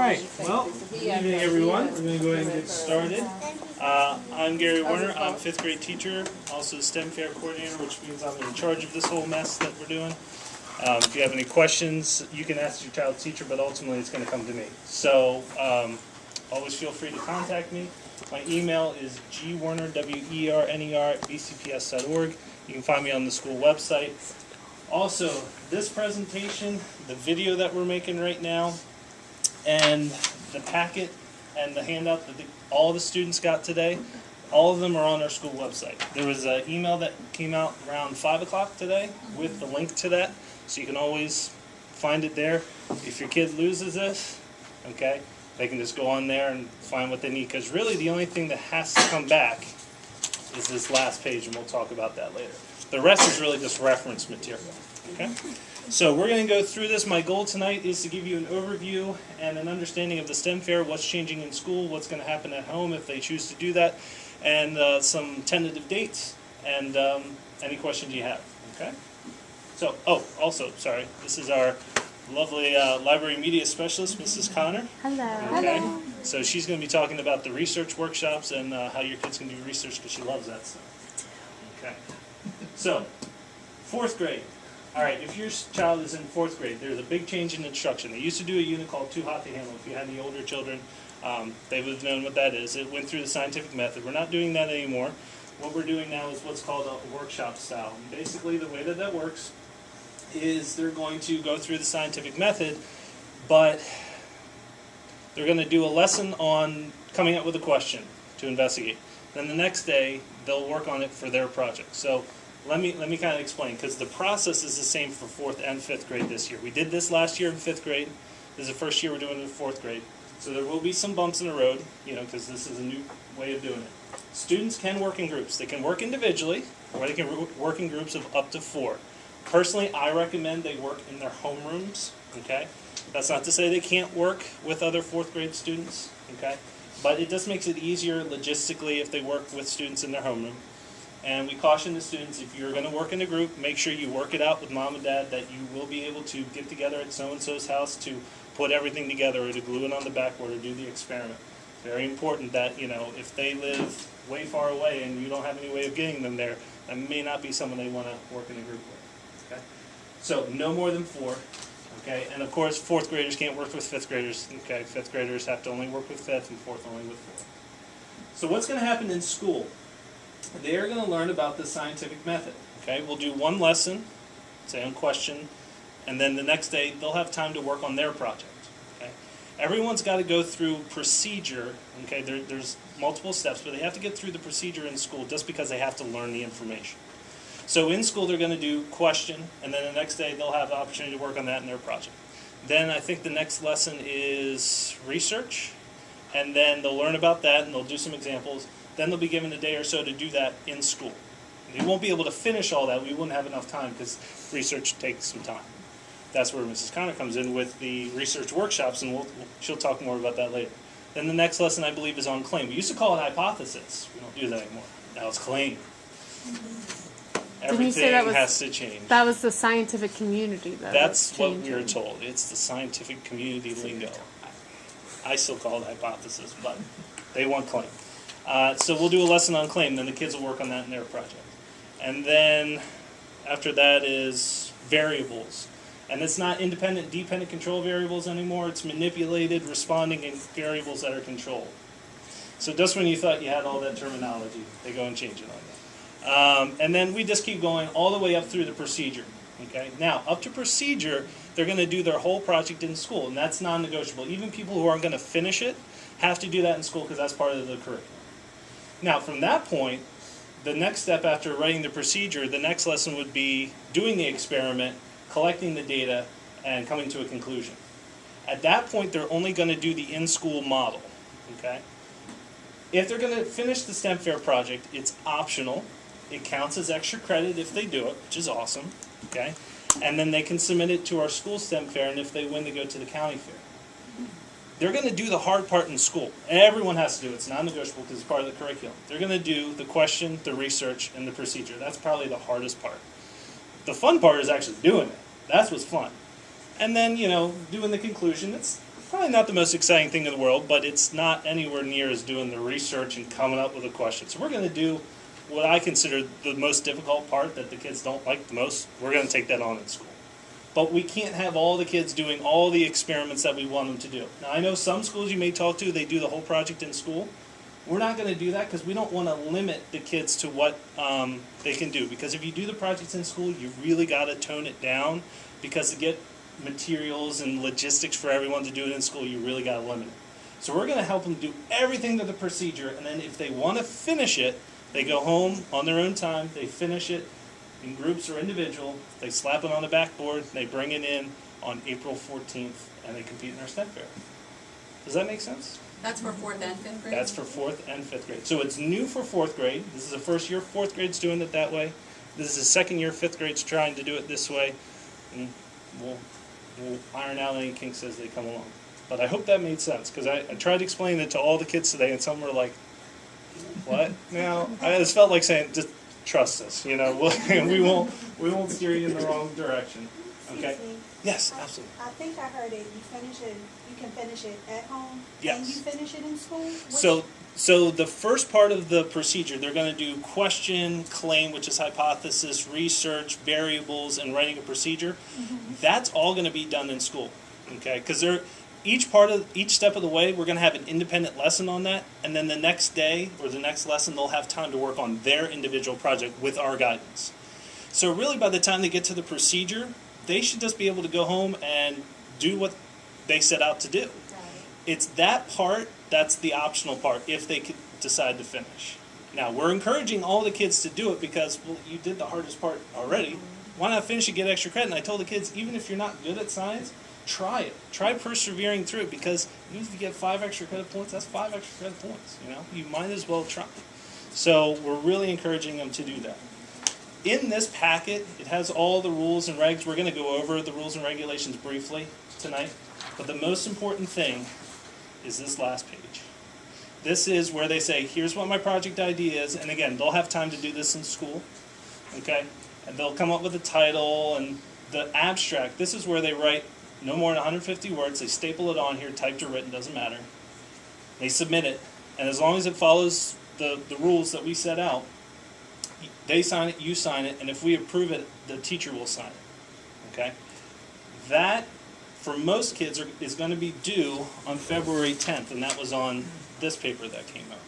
Alright, well, good evening everyone. We're going to go ahead and get started. I'm Gary Warner. I'm a 5th grade teacher, also STEM fair coordinator, which means I'm in charge of this whole mess that we're doing. If you have any questions, you can ask your child's teacher, but ultimately it's going to come to me. So always feel free to contact me. My email is gwerner, W-E-R-N-E-R, at bcps.org. You can find me on the school website. Also, this presentation, the video that we're making right now, and the packet and the handout that all the students got today, all of them are on our school website. There was an email that came out around 5 o'clock today with the link to that, so you can always find it there. If your kid loses this, okay, they can just go on there and find what they need, because really the only thing that has to come back is this last page, and we'll talk about that later. The rest is really just reference material, okay? So we're going to go through this. My goal tonight is to give you an overview and an understanding of the STEM fair, what's changing in school, what's going to happen at home if they choose to do that, and some tentative dates, and any questions you have, okay? So, also, sorry, this is our lovely library media specialist, Mrs. Connor. Hello. Okay. Hello. So she's going to be talking about the research workshops and how your kids can do research, because she loves that stuff. Okay. So, 4th grade. All right, if your child is in 4th grade, there's a big change in instruction. They used to do a unit called Too Hot to Handle. If you had any older children, they would have known what that is. It went through the scientific method. We're not doing that anymore. What we're doing now is what's called a workshop style. And basically, the way that that works is they're going to go through the scientific method, but they're going to do a lesson on coming up with a question to investigate. Then the next day, they'll work on it for their project. So let me kind of explain, because the process is the same for 4th and 5th grade this year. We did this last year in 5th grade. This is the first year we're doing it in 4th grade. So there will be some bumps in the road, because this is a new way of doing it. Students can work in groups. They can work individually, or they can work in groups of up to 4. Personally, I recommend they work in their homerooms, okay? That's not to say they can't work with other 4th grade students, okay? But it just makes it easier logistically if they work with students in their homeroom. And we caution the students, if you're going to work in a group, make sure you work it out with mom and dad, that you will be able to get together at so-and-so's house to put everything together, or to glue it on the backboard, or do the experiment. It's very important that, if they live way far away and you don't have any way of getting them there, that may not be someone they want to work in a group with. Okay? So no more than 4. Okay? And of course, 4th graders can't work with 5th graders. Okay? 5th graders have to only work with 5th, and 4th only with 4th. So what's going to happen in school? They are going to learn about the scientific method. Okay, we'll do one lesson, say on question, and then the next day they'll have time to work on their project. Okay, everyone's got to go through procedure. Okay, there's multiple steps, but they have to get through the procedure in school just because they have to learn the information. So in school they're going to do question, and then the next day they'll have the opportunity to work on that in their project. Then I think the next lesson is research, and then they'll learn about that and they'll do some examples. Then they'll be given a day or so to do that in school. We won't be able to finish all that. We wouldn't have enough time, because research takes some time. That's where Mrs. Connor comes in with the research workshops, and she'll talk more about that later. Then the next lesson, I believe, is on claim. We used to call it hypothesis. We don't do that anymore. Now it's claim. Everything has to change. That was the scientific community, though. That's what we were told. It's the scientific community lingo. I still call it hypothesis, but they want claim. So we'll do a lesson on claim, then the kids will work on that in their project. And then after that is variables. And it's not independent, dependent control variables anymore. It's manipulated, responding, and variables that are controlled. So just when you thought you had all that terminology, they go and change it on you. And then we just keep going all the way up through the procedure. Okay. Now, up to procedure, they're going to do their whole project in school, and that's non-negotiable. Even people who aren't going to finish it have to do that in school, because that's part of the curriculum. Now, from that point, the next step after writing the procedure, the next lesson would be doing the experiment, collecting the data, and coming to a conclusion. At that point, they're only going to do the in-school model. Okay? If they're going to finish the STEM Fair project, it's optional. It counts as extra credit if they do it, which is awesome. Okay? And then they can submit it to our school STEM Fair, and if they win, they go to the county fair. They're going to do the hard part in school. Everyone has to do it. It's non-negotiable because it's part of the curriculum. They're going to do the question, the research, and the procedure. That's probably the hardest part. The fun part is actually doing it. That's what's fun. And then, doing the conclusion. It's probably not the most exciting thing in the world, but it's not anywhere near as doing the research and coming up with a question. So we're going to do what I consider the most difficult part that the kids don't like the most. We're going to take that on in school. But we can't have all the kids doing all the experiments that we want them to do. Now, I know some schools you may talk to, they do the whole project in school. We're not going to do that because we don't want to limit the kids to what they can do. Because if you do the projects in school, you really got to tone it down, because to get materials and logistics for everyone to do it in school, you really got to limit it. So we're going to help them do everything to the procedure, and then if they want to finish it, they go home on their own time, they finish it in groups or individual, they slap it on the backboard, they bring it in on April 14th, and they compete in our STEM fair. Does that make sense? That's for 4th and 5th grade? That's for 4th and 5th grade. So it's new for 4th grade. This is the first year 4th grade's doing it that way. This is the second year 5th grade's trying to do it this way. And we'll iron out any kinks as they come along. But I hope that made sense, because I tried to explain it to all the kids today, and some were like, what? Now, I just felt like saying, just trust us, we won't steer you in the wrong direction. Okay? Excuse me. Yes, absolutely. I think I heard it. You can finish it at home. Yes. And you finish it in school. So the first part of the procedure, they're going to do question, claim, which is hypothesis, research, variables, and writing a procedure. Mm-hmm. That's all going to be done in school, okay? Because each step of the way, we're going to have an independent lesson on that, and then the next day or the next lesson, they'll have time to work on their individual project with our guidance. So really, by the time they get to the procedure, they should just be able to go home and do what they set out to do. It's that part that's the optional part if they could decide to finish. Now, we're encouraging all the kids to do it because, well, you did the hardest part already. Why not finish and get extra credit? And I told the kids, even if you're not good at science, try it. Try persevering through it, because even if you get 5 extra credit points, that's 5 extra credit points. You might as well try. So we're really encouraging them to do that. In this packet, it has all the rules and regs. We're going to go over the rules and regulations briefly tonight. But the most important thing is this last page. This is where they say, here's what my project idea is. And again, they'll have time to do this in school. Okay? And they'll come up with a title and the abstract. This is where they write no more than 150 words. They staple it on here, typed or written, doesn't matter. They submit it. And as long as it follows the rules that we set out, they sign it, you sign it, and if we approve it, the teacher will sign it. Okay? That, for most kids, is going to be due on February 10th, and that was on this paper that came out.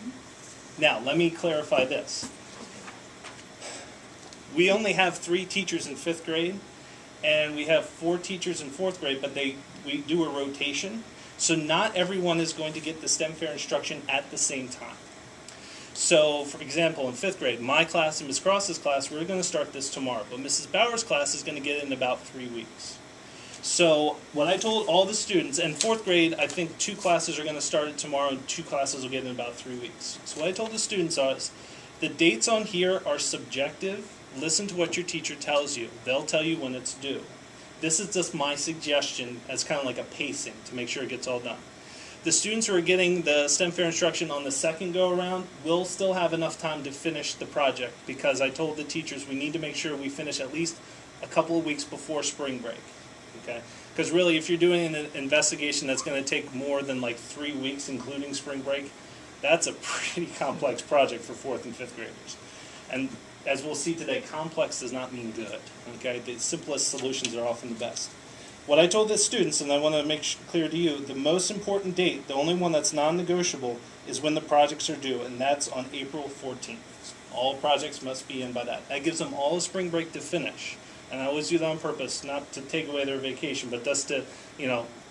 Now, let me clarify this. We only have 3 teachers in 5th grade, and we have 4 teachers in 4th grade, but we do a rotation, so not everyone is going to get the STEM fair instruction at the same time. So, for example, in 5th grade, my class and Ms. Cross's class, we're going to start this tomorrow, but Mrs. Bauer's class is going to get it in about 3 weeks. So, what I told all the students, and 4th grade, I think 2 classes are going to start it tomorrow, and 2 classes will get it in about 3 weeks. So what I told the students is, the dates on here are subjective. Listen to what your teacher tells you. They'll tell you when it's due. This is just my suggestion as kind of like a pacing to make sure it gets all done. The students who are getting the STEM fair instruction on the second go-around will still have enough time to finish the project, because I told the teachers we need to make sure we finish at least a couple of weeks before spring break. Okay? Because really, if you're doing an investigation that's going to take more than like 3 weeks, including spring break, that's a pretty complex project for 4th and 5th graders. And as we'll see today, complex does not mean good. Okay? The simplest solutions are often the best. What I told the students, and I want to make clear to you, the most important date, the only one that's non-negotiable, is when the projects are due, and that's on April 14th. All projects must be in by that. That gives them all a spring break to finish. And I always do that on purpose, not to take away their vacation, but just to,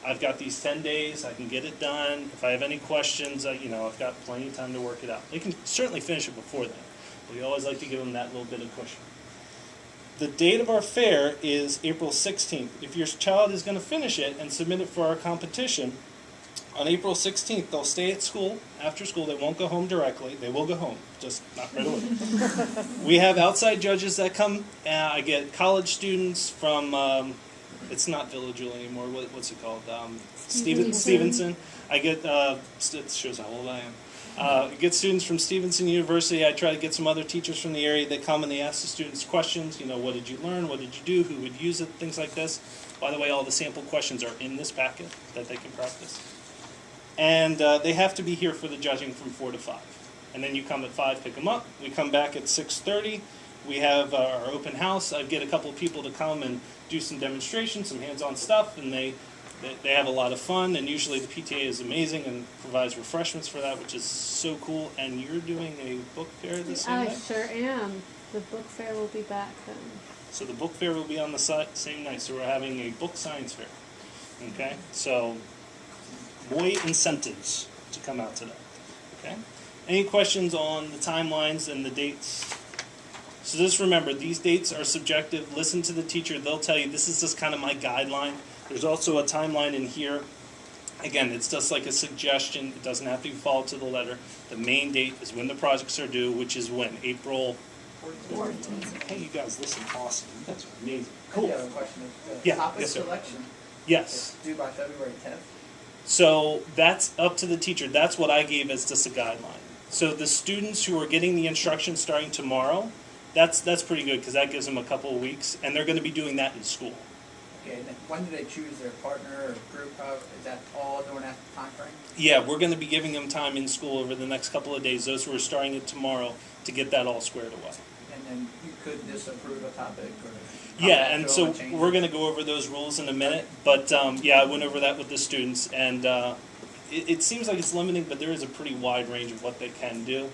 I've got these 10 days, I can get it done. If I have any questions, I've got plenty of time to work it out. They can certainly finish it before then. But we always like to give them that little bit of cushion. The date of our fair is April 16th. If your child is going to finish it and submit it for our competition, on April 16th, they'll stay at school. After school, they won't go home directly. They will go home, just not right away. We have outside judges that come. I get college students from, it's not Villa Jewel anymore. What's it called? Stevenson. I get, it shows how old I am. Get students from Stevenson University. I try to get some other teachers from the area that come and they ask the students questions. You know, what did you learn? What did you do? Who would use it? Things like this. By the way, all the sample questions are in this packet that they can practice. And they have to be here for the judging from 4 to 5. And then you come at 5, pick them up. We come back at 6:30. We have our open house. I get a couple of people to come and do some demonstrations, some hands-on stuff, and they have a lot of fun. And usually the PTA is amazing and provides refreshments for that, which is so cool. And you're doing a book fair this same I night? sure am. The book fair will be back then. So the book fair will be on the same night. So we're having a book science fair. Okay? So more incentives to come out to that. Okay? Any questions on the timelines and the dates? So just remember, these dates are subjective. Listen to the teacher. They'll tell you this is just kind of my guideline. There's also a timeline in here. Again, it's just like a suggestion. It doesn't have to be followed to the letter. The main date is when the projects are due, which is when? April 14th. Hey, you guys listen awesome. You guys are amazing. Cool. I have a question. Yeah, Topic yes, sir. selection Yes. is due by February 10th. So that's up to the teacher. That's what I gave as just a guideline. So the students who are getting the instruction starting tomorrow, that's pretty good because that gives them a couple of weeks, and they're going to be doing that in school. Okay, and then when do they choose their partner or group? Is that all during that time frame? Yeah, we're going to be giving them time in school over the next couple of days, those who are starting it tomorrow, to get that all squared away. And then you could disapprove a topic or... Yeah, and so change we're it? going to go over those rules in a minute, but yeah, I went over that with the students, and it seems like it's limiting, but there is a pretty wide range of what they can do.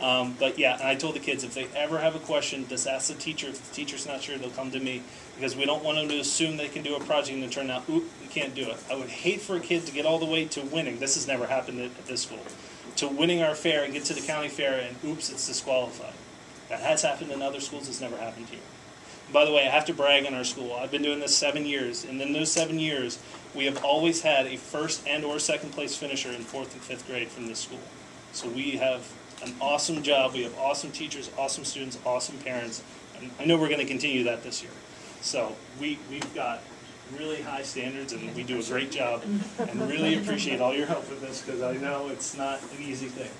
But yeah, and I told the kids if they ever have a question, just ask the teacher. If the teacher's not sure, they'll come to me, because we don't want them to assume they can do a project and it turn out, oop, we can't do it. I would hate for a kid to get all the way to winning. This has never happened at this school. To winning our fair and get to the county fair and oops, it's disqualified. That has happened in other schools. It's never happened here. By the way, I have to brag on our school. I've been doing this 7 years, and in those 7 years, we have always had a first and or second place finisher in 4th and 5th grade from this school. So we have an awesome job. We have awesome teachers, awesome students, awesome parents, and I know we're going to continue that this year. So we've got really high standards, and we do a great job, and really appreciate all your help with this, because I know it's not an easy thing.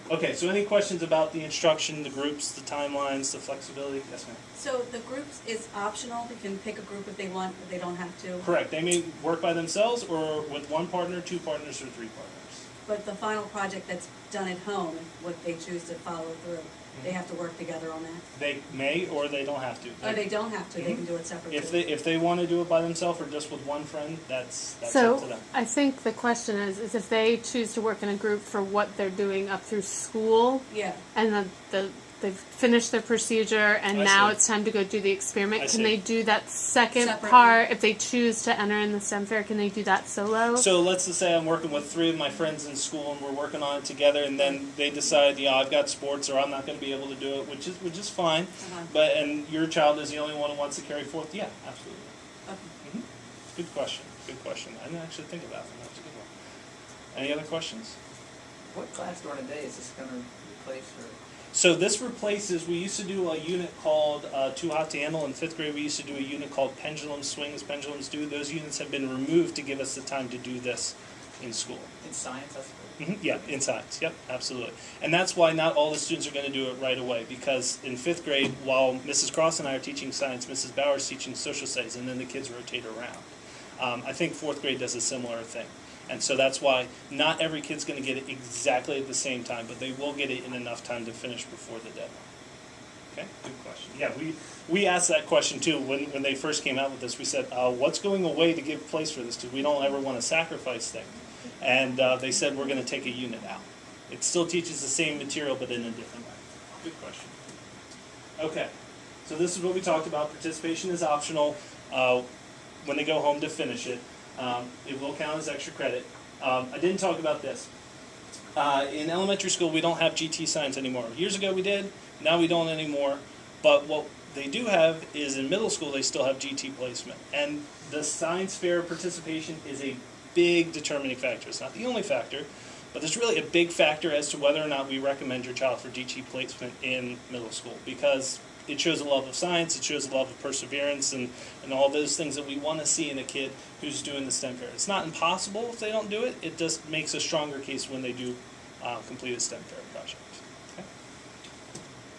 Okay, so any questions about the instruction, the groups, the timelines, the flexibility? Yes, ma'am. So the groups is optional, they can pick a group if they want, but they don't have to. Correct. They may work by themselves or with one partner, 2 partners, or 3 partners. But the final project that's done at home, what they choose to follow through, they have to work together on that. They may or they don't have to. Or they don't have to, they can do it separately. If they want to do it by themselves or just with one friend, that's up to So them. I think the question is if they choose to work in a group for what they're doing up through school, Yeah, and they've finished their procedure, and I now see. it's time to go do the experiment. I Can see. they do that second Separately. part? If they choose to enter in the STEM fair, can they do that solo? So let's just say I'm working with 3 of my friends in school and we're working on it together, and then they decide, yeah, I've got sports or I'm not going to be able to do it, which is fine. Uh-huh. But and your child is the only one who wants to carry forth. Yeah, absolutely. okay. Good question. Good question. I didn't actually think about that. That's a good one. Any other questions? What class during the day is this going to replace or... So this replaces, we used to do a unit called Too Hot to Handle. In 5th grade, we used to do a unit called Pendulum Swings, Pendulums Do. Those units have been removed to give us the time to do this in school. In science, that's good. Yeah, in science. Yep, absolutely. And that's why not all the students are going to do it right away, because in 5th grade, while Mrs. Cross and I are teaching science, Mrs. Bauer is teaching social studies, and then the kids rotate around. I think 4th grade does a similar thing. And so that's why not every kid's going to get it exactly at the same time, but they will get it in enough time to finish before the deadline. Okay, good question. Yeah, we asked that question too when they first came out with this. We said, what's going away to give place for this? Because we don't ever want to sacrifice things. And they said we're going to take a unit out. It still teaches the same material, but in a different way. Good question. Okay, so this is what we talked about. Participation is optional when they go home to finish it. It will count as extra credit. I didn't talk about this. In elementary school, we don't have GT science anymore. Years ago we did, now we don't anymore. But what they do have is in middle school, they still have GT placement. And the science fair participation is a big determining factor. It's not the only factor, but it's really a big factor as to whether or not we recommend your child for GT placement in middle school, because it shows a love of science, it shows a love of perseverance, and all those things that we want to see in a kid who's doing the STEM fair. It's not impossible if they don't do it, it just makes a stronger case when they do complete a STEM fair project. Okay?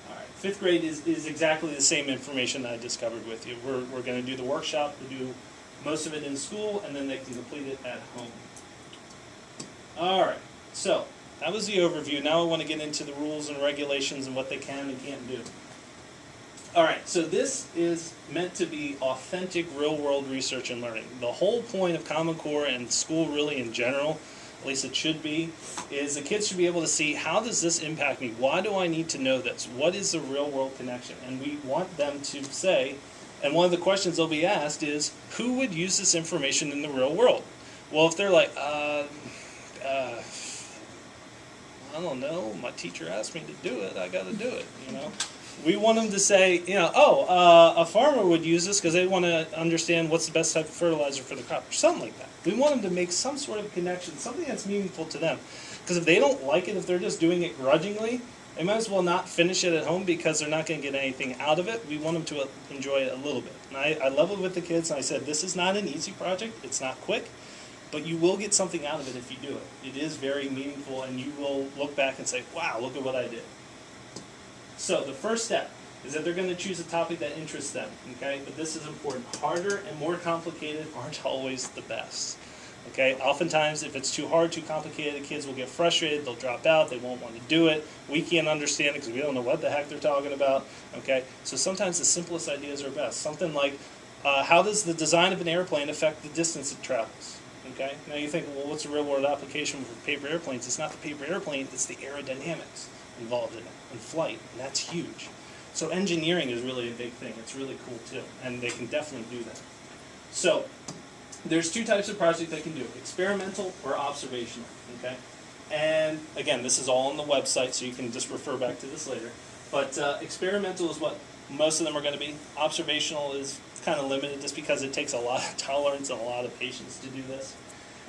All right. 5th grade is exactly the same information that I discovered with you. We're going to do the workshop. We'll do most of it in school, and then they can complete it at home. All right. So that was the overview. Now I want to get into the rules and regulations and what they can and can't do. All right, so this is meant to be authentic real-world research and learning. The whole point of Common Core and school really in general, at least it should be, is the kids should be able to see, how does this impact me? Why do I need to know this? What is the real-world connection? And we want them to say, and one of the questions they'll be asked is, who would use this information in the real world? Well, if they're like, I don't know, my teacher asked me to do it, I got to do it, you know. We want them to say, you know, a farmer would use this because they want to understand what's the best type of fertilizer for the crop, or something like that. We want them to make some sort of connection, something that's meaningful to them. Because if they don't like it, if they're just doing it grudgingly, they might as well not finish it at home because they're not going to get anything out of it. We want them to enjoy it a little bit. And I leveled with the kids and I said, this is not an easy project, it's not quick, but you will get something out of it if you do it. It is very meaningful, and you will look back and say, wow, look at what I did. So the first step is that they're going to choose a topic that interests them, okay? But this is important. Harder and more complicated aren't always the best, okay? Oftentimes, if it's too hard, too complicated, the kids will get frustrated, they'll drop out, they won't want to do it. We can't understand it because we don't know what the heck they're talking about, okay? So sometimes the simplest ideas are best. Something like, how does the design of an airplane affect the distance it travels? Okay? Now you think, well, what's a real-world application for paper airplanes? It's not the paper airplane, it's the aerodynamics involved in it, and flight, and that's huge. So engineering is really a big thing. It's really cool too, and they can definitely do that. So there's two types of project they can do, experimental or observational, okay? And again, this is all on the website, so you can just refer back to this later. But experimental is what most of them are going to be. Observational is kind of limited just because it takes a lot of tolerance and a lot of patience to do this.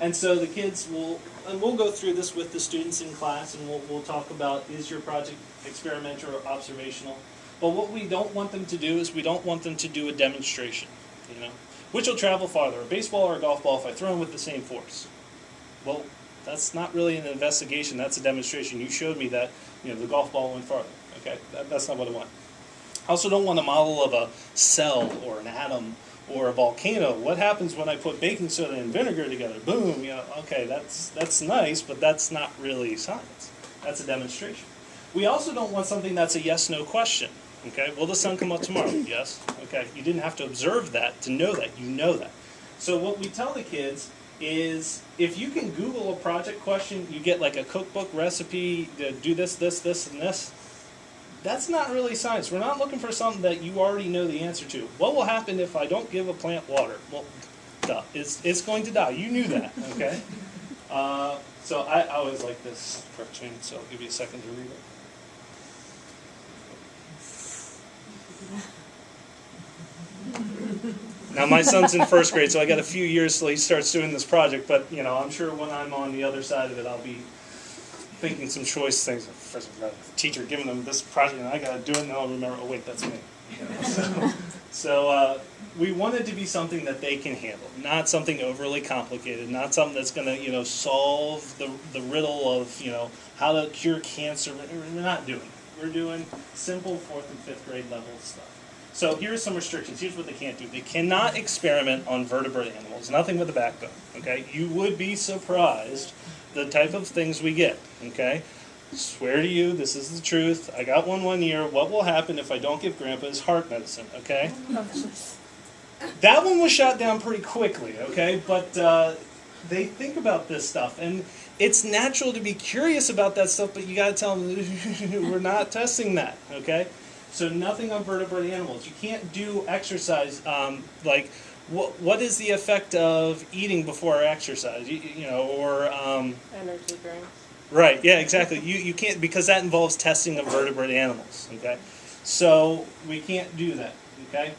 And so the kids will, and we'll go through this with the students in class, and we'll talk about, is your project experimental or observational? But what we don't want them to do is we don't want them to do a demonstration, you know? Which will travel farther, a baseball or a golf ball, if I throw them with the same force? Well, that's not really an investigation, that's a demonstration. You showed me that, you know, the golf ball went farther, okay? That's not what I want. I also don't want a model of a cell or an atom or a volcano. What happens when I put baking soda and vinegar together? Boom, you know, okay, that's nice, but that's not really science. That's a demonstration. We also don't want something that's a yes-no question. Okay, will the sun come up tomorrow? Yes. Okay, you didn't have to observe that to know that. You know that. So what we tell the kids is, if you can Google a project question, you get like a cookbook recipe, do this, this, this, and this. That's not really science. We're not looking for something that you already know the answer to. What will happen if I don't give a plant water? Well, duh, it's going to die. You knew that, okay? So I always like this cartoon, so I'll give you a second to read it. Now my son's in first grade, so I got a few years till he starts doing this project, but you know, I'm sure when I'm on the other side of it, I'll be thinking some choice things. First, I've got a teacher giving them this project, and I got to do it, and I'll remember, oh wait, that's me. So we want it to be something that they can handle, not something overly complicated, not something that's going to, you know, solve the riddle of, you know, how to cure cancer. We're not doing it. We're doing simple 4th and 5th grade level stuff. So here's some restrictions. Here's what they can't do. They cannot experiment on vertebrate animals, nothing with a backbone, okay? You would be surprised the type of things we get, okay? Swear to you, this is the truth. I got one year. What will happen if I don't give Grandpa his heart medicine, okay? That one was shot down pretty quickly, okay? But they think about this stuff, and it's natural to be curious about that stuff, but you got to tell them, we're not testing that, okay? So nothing on vertebrate animals. You can't do exercise, like what is the effect of eating before exercise, you know, or... Energy drinks. Right, yeah, exactly. You can't, because that involves testing of vertebrate animals, okay? So we can't do that, okay?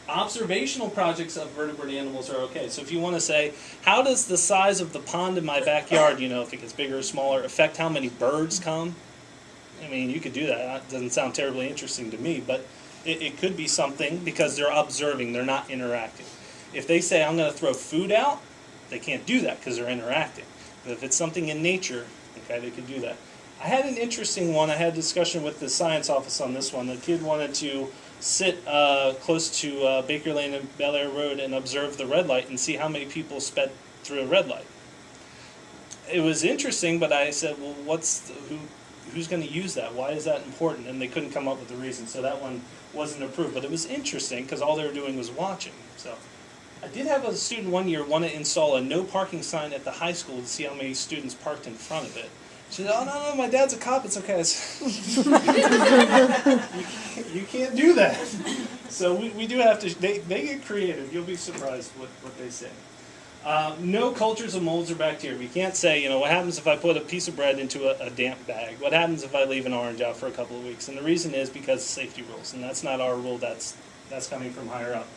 Observational projects of vertebrate animals are okay. So if you want to say, how does the size of the pond in my backyard, you know, if it gets bigger or smaller, affect how many birds come? I mean, you could do that. That doesn't sound terribly interesting to me, but it could be something because they're observing, they're not interacting. If they say, I'm going to throw food out, they can't do that because they're interacting. But if it's something in nature, Okay, they could do that. I had an interesting one. I had a discussion with the science office on this one. The kid wanted to sit close to Baker Lane and Bel Air Road and observe the red light and see how many people sped through a red light. It was interesting, but I said, well, who's going to use that? Why is that important? And they couldn't come up with a reason, so that one wasn't approved. But it was interesting because all they were doing was watching. So I did have a student one year want to install a no parking sign at the high school to see how many students parked in front of it. She said, oh, no, my dad's a cop, it's okay. You can't do that. So we do have to, they get creative. You'll be surprised what they say. No cultures of molds or bacteria. We can't say, what happens if I put a piece of bread into a damp bag? What happens if I leave an orange out for a couple of weeks? And the reason is because of safety rules, and that's not our rule, that's coming from higher up.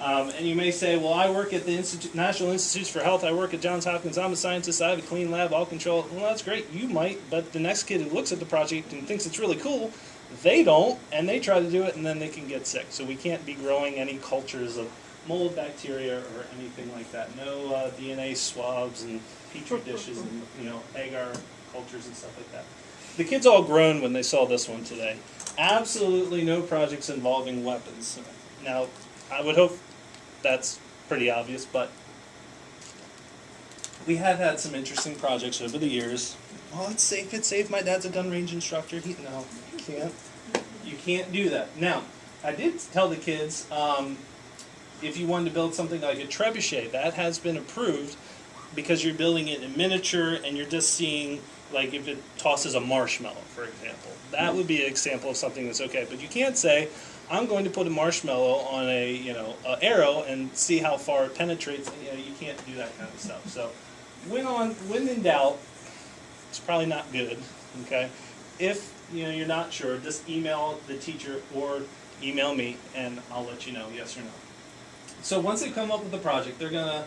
And you may say, well, I work at the National Institutes for Health, I work at Johns Hopkins, I'm a scientist, I have a clean lab, I'll control it. Well, that's great, you might, but the next kid who looks at the project and thinks it's really cool, they don't, and they try to do it, and then they can get sick. So we can't be growing any cultures of mold, bacteria, or anything like that. No DNA swabs and petri dishes and, agar cultures and stuff like that. The kids all groaned when they saw this one today. Absolutely no projects involving weapons. Now, I would hope that's pretty obvious, but we have had some interesting projects over the years. Oh, it's safe. My dad's a gun range instructor. No, you can't. You can't do that. Now, I did tell the kids, if you wanted to build something like a trebuchet, that has been approved because you're building it in miniature and you're just seeing, like if it tosses a marshmallow, for example. That would be an example of something that's okay. But you can't say, I'm going to put a marshmallow on a arrow and see how far it penetrates. You can't do that kind of stuff. So when in doubt, it's probably not good. Okay, if you're not sure, just email the teacher or email me, and I'll let you know yes or no. So once they come up with the project, they're gonna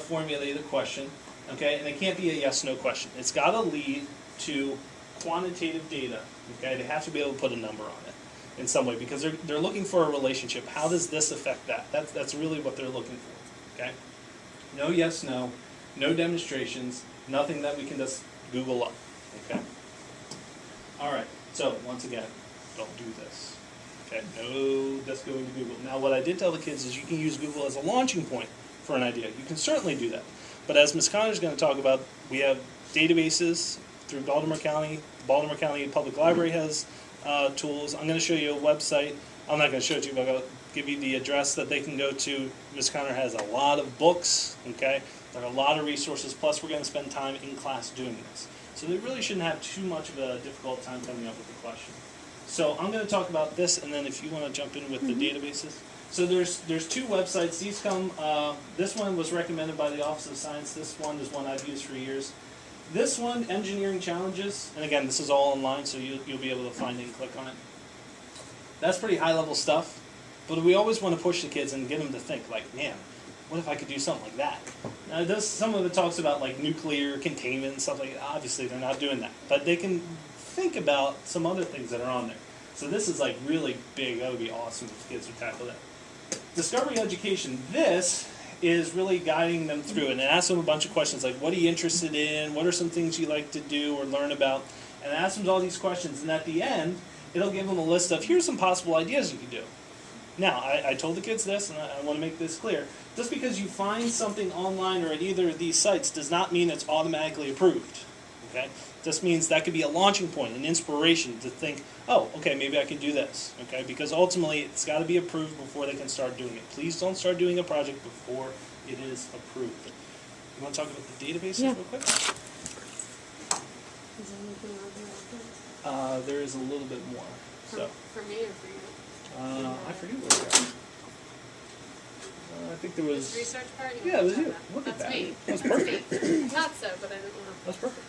formulate a question. Okay, and it can't be a yes/no question. It's got to lead to quantitative data. Okay, they have to be able to put a number on it in some way, because they're looking for a relationship. How does this affect that? That's really what they're looking for. Okay? No yes, no demonstrations, nothing that we can just Google up. Okay? Alright, so once again, don't do this. Okay, no just going to Google. Now what I did tell the kids is you can use Google as a launching point for an idea. You can certainly do that. But as Ms. Connor's going to talk about, we have databases through Baltimore County. Baltimore County Public Library has tools. I'm going to show you a website. I'm not going to show it to you, but I'm going to give you the address that they can go to. Ms. Connor has a lot of books, okay? There are a lot of resources, plus we're going to spend time in class doing this. So they really shouldn't have too much of a difficult time coming up with a question. So I'm going to talk about this, and then if you want to jump in with the databases. So there's two websites. These come, this one was recommended by the Office of Science. This one is one I've used for years. This one, Engineering Challenges, and again, this is all online, so you'll be able to find it and click on it. That's pretty high-level stuff, but we always want to push the kids and get them to think, like, man, what if I could do something like that? Now, some of it talks about, like, nuclear containment and stuff like that. Obviously, they're not doing that, but they can think about some other things that are on there. So this is, like, really big. That would be awesome if the kids would tackle that. Discovery Education, this is really guiding them through it, and ask them a bunch of questions like, what are you interested in, what are some things you like to do or learn about, and ask them all these questions, and at the end it'll give them a list of, here's some possible ideas you could do. Now, I told the kids this, and I want to make this clear, just because you find something online or at either of these sites does not mean it's automatically approved. Okay? Just means that could be a launching point, an inspiration to think, oh, okay, maybe I can do this. Okay? Because ultimately, it's got to be approved before they can start doing it. Please don't start doing a project before it is approved. You want to talk about the databases real quick? Is there anything on here like this? There is a little bit more. So, For me or for you? I forget where we are. I think there was. This research part? Yeah, it was you. That? Look at That's that. me. That's perfect. Not so, but I didn't want That's perfect.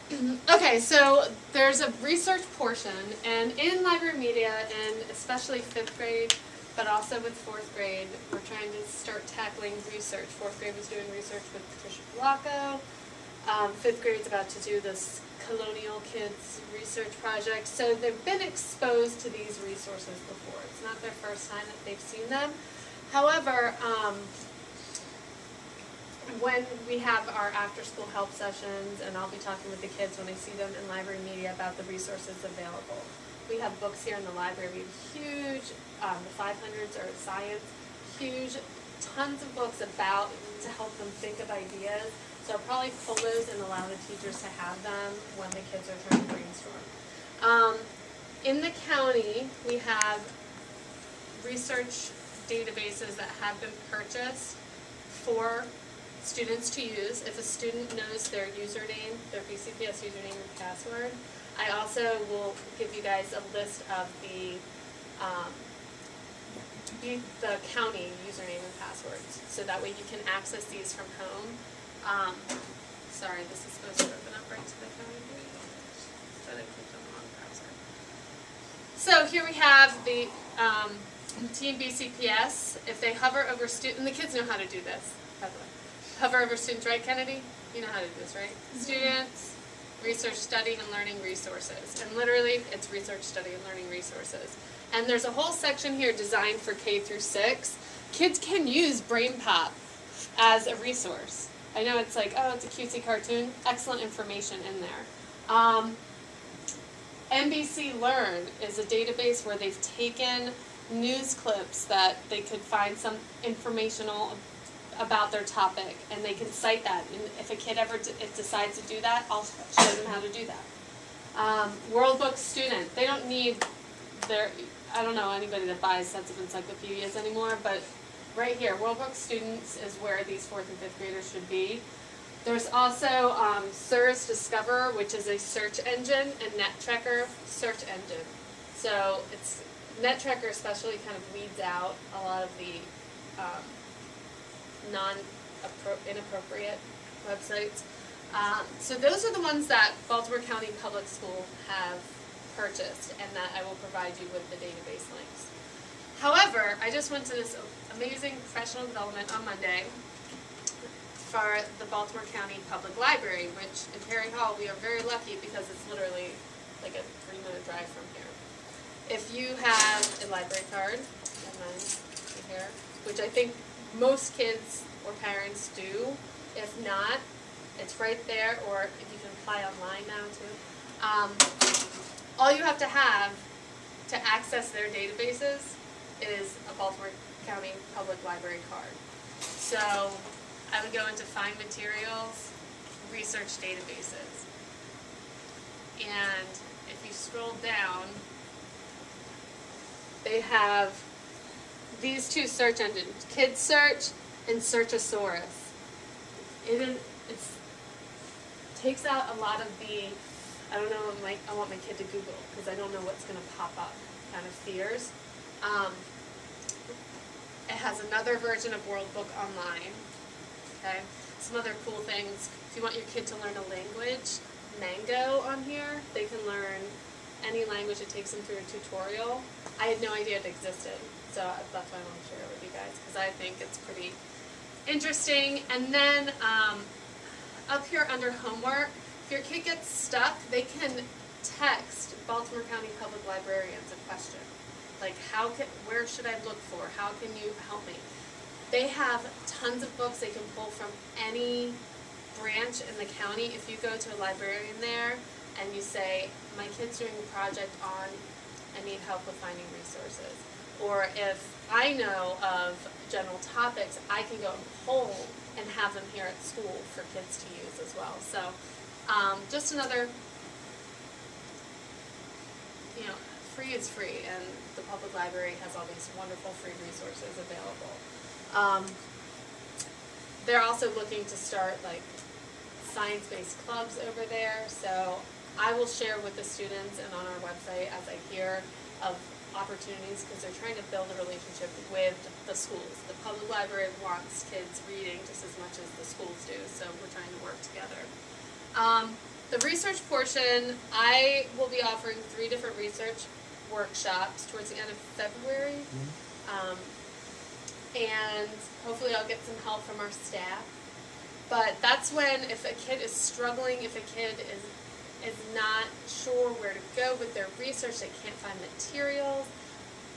to. Okay, so there's a research portion, and in library media, and especially 5th grade, but also with 4th grade, we're trying to start tackling research. 4th grade was doing research with Patricia Polacco. 5th grade's about to do this Colonial Kids research project. So they've been exposed to these resources before. It's not their first time that they've seen them. However, when we have our after-school help sessions, and I'll be talking with the kids when I see them in library media about the resources available. We have books here in the library. We have huge, the 500s are science, huge, tons of books about to help them think of ideas. So I'll probably pull those and allow the teachers to have them when the kids are trying to brainstorm. In the county, we have research databases that have been purchased for students to use. If a student knows their username, their BCPS username and password, I also will give you guys a list of the county username and passwords, so that way you can access these from home. Sorry, this is supposed to open up right to the county page, but I clicked on the wrong browser. So here we have the Team BCPS. If they hover over and the kids know how to do this, by the way. Hover over students, right, Kennedy? You know how to do this, right? Students, research, study, and learning resources. And literally, it's research, study, and learning resources. And there's a whole section here designed for K through 6. Kids can use BrainPop as a resource. I know it's like, oh, it's a cutesy cartoon. Excellent information in there. NBC Learn is a database where they've taken news clips that they could find some informational about their topic, and they can cite that. And if a kid ever decides to do that, I'll show them how to do that. World Book Student, they don't need I don't know anybody that buys sets of encyclopedias anymore, but right here, World Book Students is where these 4th and 5th graders should be. There's also SIRS Discover, which is a search engine, and NetTrekker search engine. So NetTrekker especially kind of weeds out a lot of the inappropriate websites. So those are the ones that Baltimore County Public School have purchased, and that I will provide you with the database links. However, I just went to this amazing professional development on Monday for the Baltimore County Public Library, which in Perry Hall we are very lucky because it's literally like a 3-minute drive from here. If you have a library card, and mine here, which I think most kids or parents do. If not, it's right there, or if you can apply online now too. All you have to access their databases is a Baltimore County Public Library card. So I would go into Find Materials, Research Databases. And if you scroll down, they have these two search engines, Kid Search and Searchosaurus. It takes out a lot of the, I don't know, I want my kid to Google because I don't know what's going to pop up kind of fears. It has another version of World Book Online. Okay, some other cool things. If you want your kid to learn a language, Mango on here, they can learn any language. It takes them through a tutorial. I had no idea it existed, so that's why I want to share it with you guys, because I think it's pretty interesting. And then up here under homework, if your kid gets stuck, they can text Baltimore County Public Librarians a question. Like, where should I look for? How can you help me? They have tons of books they can pull from any branch in the county. If you go to a librarian there and you say, my kid's doing a project on, I need help with finding resources. Or if I know of general topics, I can go and pull and have them here at school for kids to use as well. So just another, free is free, and the public library has all these wonderful free resources available. They're also looking to start like science-based clubs over there, so I will share with the students and on our website as I hear of opportunities, because they're trying to build a relationship with the schools. The public library wants kids reading just as much as the schools do, so we're trying to work together. The research portion, I will be offering 3 different research workshops towards the end of February. And hopefully I'll get some help from our staff. But that's when, if a kid is struggling, if a kid is not sure where to go with their research, they can't find materials,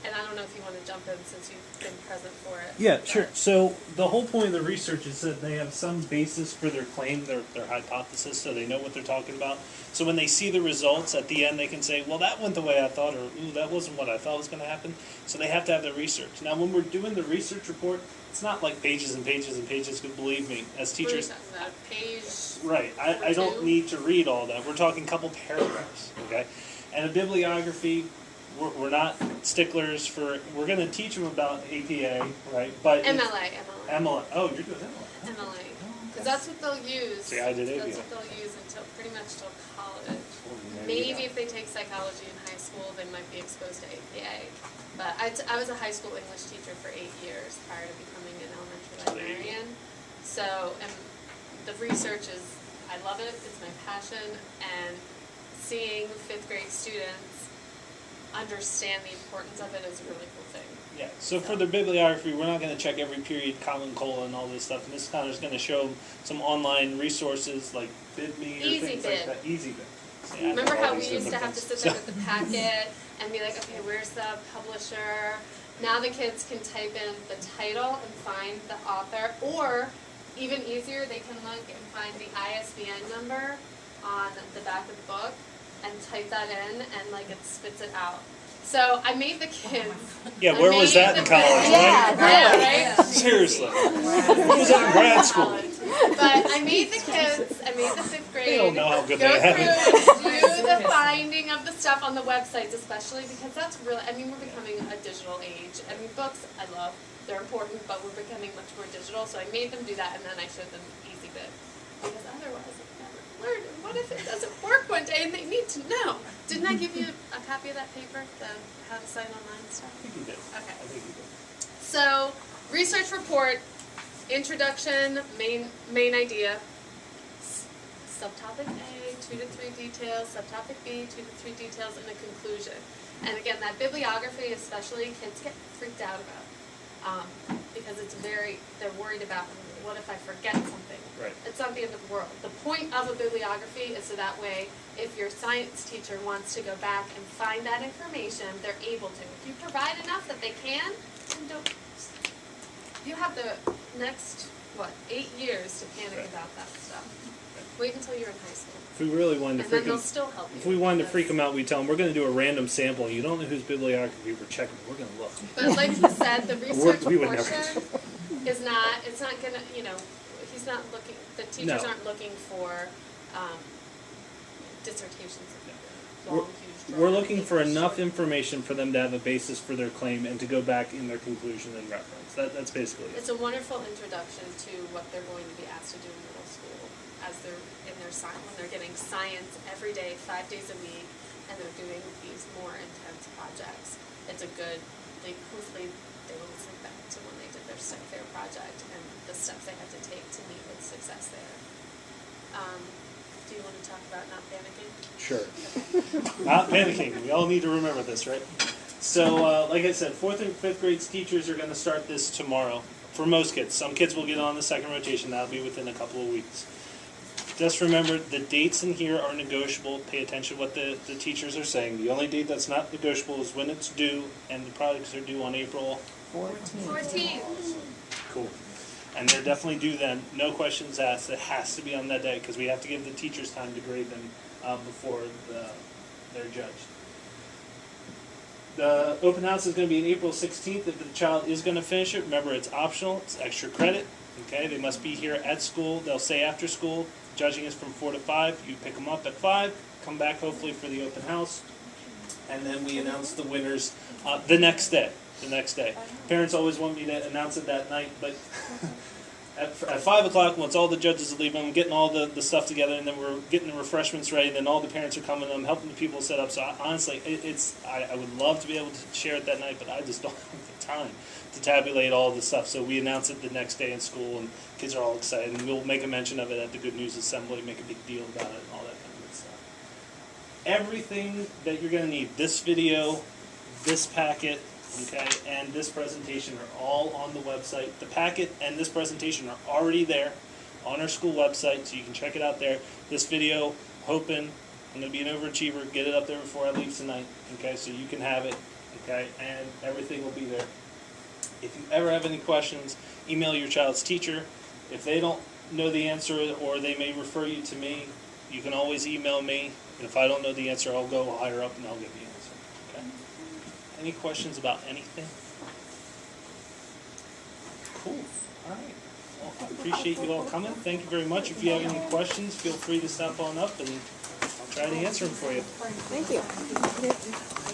and I don't know if you want to jump in since you've been present for it. Yeah, but- sure. So the whole point of the research is that they have some basis for their claim, their hypothesis, so they know what they're talking about. So when they see the results at the end, they can say, well, that went the way I thought, or ooh, that wasn't what I thought was going to happen. So they have to have their research. Now, when we're doing the research report, it's not like pages and pages and pages, because believe me, as What are you teachers, talking about? A page? right, I don't Two? need to read all that. We're talking a couple paragraphs, okay? And a bibliography, we're not sticklers for, we're going to teach them about APA, right? But it's- MLA. MLA. Oh, you're doing MLA. MLA. Because that's what they'll use. See, I did That's APA. what they'll use until pretty much till college. Maybe if they take psychology in high school, they might be exposed to APA. But I was a high school English teacher for 8 years prior to becoming an elementary librarian. So, and the research is, I love it, it's my passion, and seeing fifth grade students understand the importance of it is a really cool thing. Yeah, so for the bibliography, we're not going to check every period, colon, colon, and all this stuff. And this kind of is going to show some online resources like BidMe or Easy things Bid. like that. Easy Bid. See, I know Remember all how we these used to different have to things. sit there with the packet and be like, okay, where's the publisher? Now the kids can type in the title and find the author, or even easier, they can look and find the ISBN number on the back of the book and type that in, and like it spits it out. So I made the kids. Yeah, where was that in college? Yeah, right? right? Seriously. Who was that in grad school? But I made the kids, I made the fifth grade. They don't know how good go they have it. through, do the finding of the stuff on the websites, especially because that's really, I mean, we're becoming a digital age. I mean, books, I love, they're important, but we're becoming much more digital. So I made them do that, and then I showed them Easy Bid. Because otherwise, I've never learned. And what if it doesn't work one day and they need to know? Didn't I give you a copy of that paper, the how to sign online stuff? I think you did. Okay. I think you did. So, research report, introduction, main idea, subtopic A, 2 to 3 details, subtopic B, 2 to 3 details, and a conclusion. And again, that bibliography especially, kids get freaked out about, because it's they're worried about, what if I forget something? Right. It's not the end of the world. The point of a bibliography is so that way, if your science teacher wants to go back and find that information, they're able to. If you provide enough that they can, then don't. You have the next, 8 years to panic Right. about that stuff. Wait until you're in high school. If we really wanted to And then freak they'll them, still help you. if we wanted to because- freak them out, we tell them we're going to do a random sample. You don't know whose bibliography we're checking. We're going to look. But like you said, the research We would never. portion is not, it's not gonna, he's not looking, the teachers No. aren't looking for, dissertations of We're- long, huge We're drawings. looking for enough information for them to have a basis for their claim and to go back in their conclusion and reference. That's basically it. It's a wonderful introduction to what they're going to be asked to do in middle school as they're in their science, when they're getting science every day, 5 days a week, and they're doing these more intense projects. It's a good, hopefully they will think back to when they did their STEP Fair project and the steps they had to take to meet with success there. Do you want to talk about not panicking? Sure. Not panicking. We all need to remember this, right? So, like I said, 4th and 5th grade teachers are going to start this tomorrow. For most kids. Some kids will get on the second rotation. That'll be within a couple of weeks. Just remember, the dates in here are negotiable. Pay attention to what the teachers are saying. The only date that's not negotiable is when it's due, and the products are due on April 14. Cool. And they're definitely due then. No questions asked. It has to be on that day because we have to give the teachers time to grade them before they're judged. The open house is going to be on April 16th. If the child is going to finish it, remember it's optional. It's extra credit. Okay, they must be here at school. They'll stay after school. Judging is from 4 to 5. You pick them up at 5. Come back hopefully for the open house. And then we announce the winners the next day. Parents always want me to announce it that night, but at 5 o'clock, once all the judges leave, I'm getting all the stuff together, and then we're getting the refreshments ready, and then all the parents are coming, I'm helping the people set up. So honestly, I would love to be able to share it that night, but I just don't have the time to tabulate all the stuff. So we announce it the next day in school, and kids are all excited, and we'll make a mention of it at the Good News Assembly, make a big deal about it, and all that kind of good stuff. Everything that you're going to need, this video, this packet, okay, and this presentation are all on the website. The packet and this presentation are already there on our school website, so you can check it out there. This video, hoping I'm going to be an overachiever, get it up there before I leave tonight, okay, so you can have it and okay, and everything will be there. If you ever have any questions, email your child's teacher. If they don't know the answer, or they may refer you to me, you can always email me. If I don't know the answer, I'll go higher up and I'll give the answer, okay? Any questions about anything? Cool, all right. Well, I appreciate you all coming. Thank you very much. If you have any questions, feel free to stop on up and I'll try to answer them for you. Thank you.